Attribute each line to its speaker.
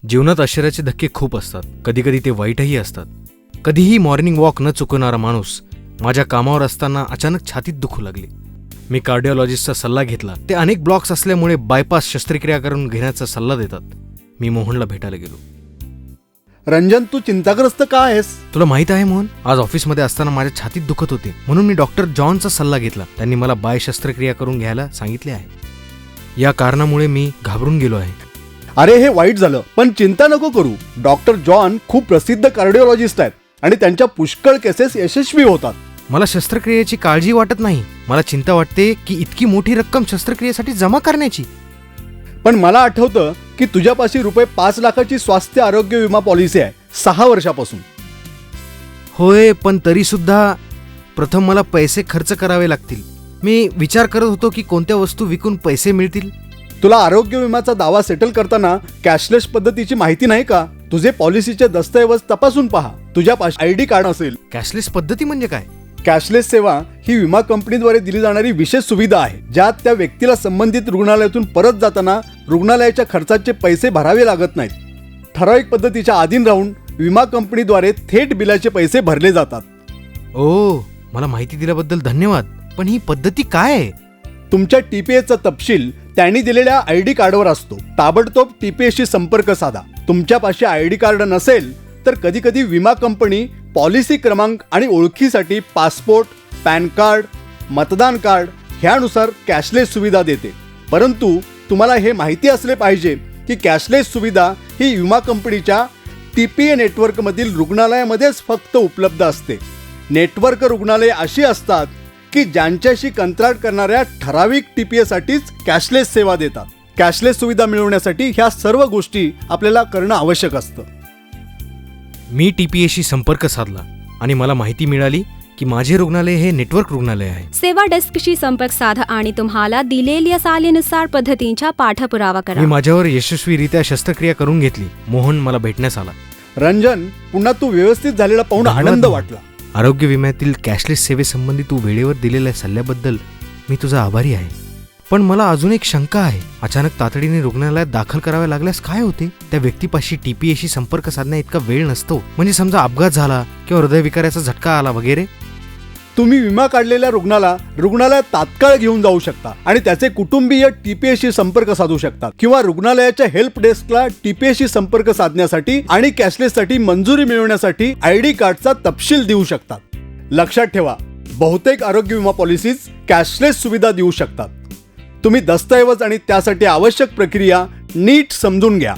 Speaker 1: जीवनात आश्चर्याचे धक्के खूप असतात, कधी कधी ते वाईटही असतात. कधीही मॉर्निंग वॉक न चुकवणारा माणूस माझ्या कामावर असताना अचानक छातीत दुखू लागली. मी कार्डिओलॉजिस्टचा सल्ला घेतला. ते अनेक ब्लॉक्स असल्यामुळे बायपास शस्त्रक्रिया करून घेण्याचा सल्ला देतात. मी मोहनला भेटायला गेलो.
Speaker 2: रंजन, तू चिंताग्रस्त का आहेस?
Speaker 1: तुला माहित आहे मोहन, आज ऑफिसमध्ये असताना माझ्या छातीत दुखत होते, म्हणून मी डॉक्टर जॉनचा सल्ला घेतला. त्यांनी मला बाय शस्त्रक्रिया करून घ्यायला सांगितले आहे. या कारणामुळे मी घाबरून गेलो आहे.
Speaker 2: अरे, हे वाईट झालं, पण चिंता नको करू. डॉक्टर जॉन खूप प्रसिद्ध कार्डिओलॉजिस्ट आहेत आणि त्यांच्या पुष्कळ केसेस यशस्वी होतात.
Speaker 1: मला शस्त्रक्रियेची काळजी वाटत नाही. मला चिंता वाटते की इतकी मोठी रक्कम शस्त्रक्रियेसाठी जमा करण्याची.
Speaker 2: पण मला आठवतं की तुझ्यापाशी ₹5 लाखाची स्वास्थ्य आरोग्य विमा पॉलिसी आहे 6 वर्षापासून.
Speaker 1: होय, पण तरी सुद्धा प्रथम मला पैसे खर्च करावे लागतील. मी विचार करत होतो की कोणत्या वस्तू विकून पैसे मिळतील.
Speaker 2: तुला आरोग्य विम्याचा दावा सेटल करताना कॅशलेस पद्धतीची माहिती नाही का? तुझे पॉलिसीचे दस्तऐवज तपासून पहा. तुझ्यापाशी ID कार्ड असेल.
Speaker 1: कॅशलेस पद्धती म्हणजे काय?
Speaker 2: कॅशलेस सेवा ही विमा कंपनीद्वारे दिली जाणारी विशेष सुविधा आहे, ज्यात त्या व्यक्तीला संबंधित रुग्णालयातून परत जाताना रुग्णालयाच्या खर्चाचे पैसे भरावे लागत नाहीत. ठराविक पद्धतीच्या अधीन राहून विमा कंपनीद्वारे थेट बिलाचे पैसे भरले जातात.
Speaker 1: ओ, मला माहिती दिल्याबद्दल धन्यवाद. पण ही पद्धती काय आहे?
Speaker 2: तुमच्या TPAचा तपशील त्यांनी दिलेल्या ID कार्डवर असतो. ताबडतोब TPAशी संपर्क साधा. तुमच्यापाशी ID कार्ड नसेल तर कधी कधी विमा कंपनी पॉलिसी क्रमांक आणि ओळखीसाठी पासपोर्ट, पॅन कार्ड, मतदान कार्ड ह्यानुसार कॅशलेस सुविधा देते. परंतु तुम्हाला हे माहिती असले पाहिजे की कॅशलेस सुविधा ही विमा कंपनीच्या TPA नेटवर्कमधील रुग्णालयामध्येच फक्त उपलब्ध असते. नेटवर्क रुग्णालये अशी असतात की ज्यांच्याशी कंत्राट करणाऱ्या ठराविक TPAसाठीच कॅशलेस सेवा देतात. कॅशलेस सुविधा मिळवण्यासाठी ह्या सर्व गोष्टी आपल्याला करणं आवश्यक असतं.
Speaker 1: मी TPAशी संपर्क साधला आणि मला माहिती मिळाली की माझे रुग्णालय हे नेटवर्क रुग्णालय आहे.
Speaker 3: सेवा डेस्कशी संपर्क साधा आणि तुम्हाला दिलेल्या सालीनुसार पद्धतींचा पाठपुरावा करा.
Speaker 1: मी माझ्यावर यशस्वीरित्या शस्त्रक्रिया करून घेतली. मोहन मला भेटण्यास आला.
Speaker 2: रंजन, पुन्हा तू व्यवस्थित झालेला पाहून
Speaker 1: धन्यवाद
Speaker 2: आनंद
Speaker 1: मोहन.
Speaker 2: वाटला.
Speaker 1: आरोग्य विम्यातील कॅशलेस सेवेसंबंधी तू वेळेवर दिलेल्या सल्ल्याबद्दल मी तुझा आभारी आहे. पण मला अजून एक शंका आहे. अचानक तातडीने रुग्णालयात दाखल करावे लागल्यास काय होते? त्या व्यक्तीपाशी TPAशी संपर्क साधण्या इतका वेळ नसतो. म्हणजे समजा अपघात झाला किंवा हृदयविकाराचा झटका आला वगैरे.
Speaker 2: तुम्ही विमा काढलेल्या रुग्णालयात तात्काळ घेऊन जाऊ शकता आणि त्याचे कुटुंबीय TPAशी संपर्क साधू शकतात किंवा रुग्णालयाच्या हेल्प डेस्कला TPAशी संपर्क साधण्यासाठी आणि कॅशलेससाठी मंजुरी मिळवण्यासाठी ID कार्डचा तपशील देऊ शकतात. लक्षात ठेवा, बहुतेक आरोग्य विमा पॉलिसीज कॅशलेस सुविधा देऊ शकतात. तुम्ही दस्तऐवज आणि त्यासाठी आवश्यक प्रक्रिया नीट समजून घ्या.